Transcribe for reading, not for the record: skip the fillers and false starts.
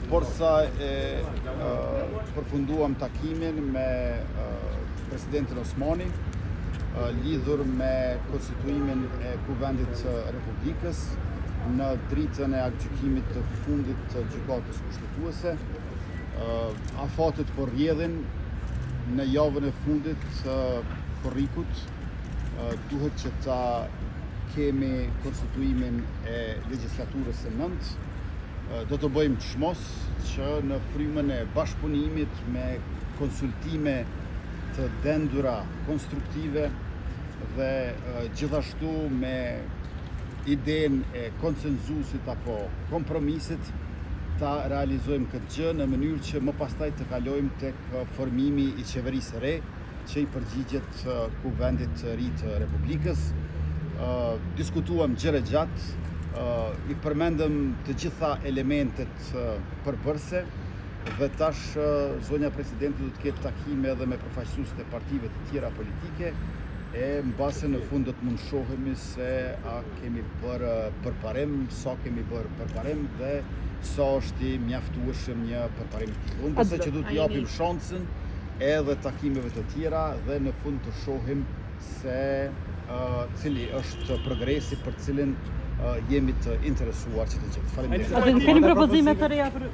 Porsa përfunduam takimin me presidentin Osmani, lidhur me konstituimin e Kuvendit të Republikës në dritën e aktgjykimit të fundit të gjykatës kushtetuese. Afatet po rrjedhin në javën e fundit të korrikut. Duhet që ta kemi konstituimin e legjislaturës së nëntë. Do të bëjmë çmos që në frymën e bashkëpunimit me konsultime të dendura konstruktive dhe gjithashtu me idenë e konsenzusit apo kompromisit ta realizojmë këtë gjë në mënyrë që më pastaj të kalojmë tek formimi i qeverisë së re që i përgjigjet Kuvendit të ri të Republikës. Diskutuam gjëre gjatë, i përmendëm të gjitha elementet përbërëse dhe tash zonja presidenti do të ketë takime edhe me përfaqësues të partive të tjera politike e mbase në fund do të mund shohemi se a kemi bërë përparim, sa kemi bërë përparim dhe sa është i mjaftueshëm një përparim i tillë. Unë besoj që do të japim shansën edhe takimeve të tjera dhe në fund të shohim se cili është progresi për cilin jemi të interesuar që të gjithë. Faleminderit. Keni propozime të reja për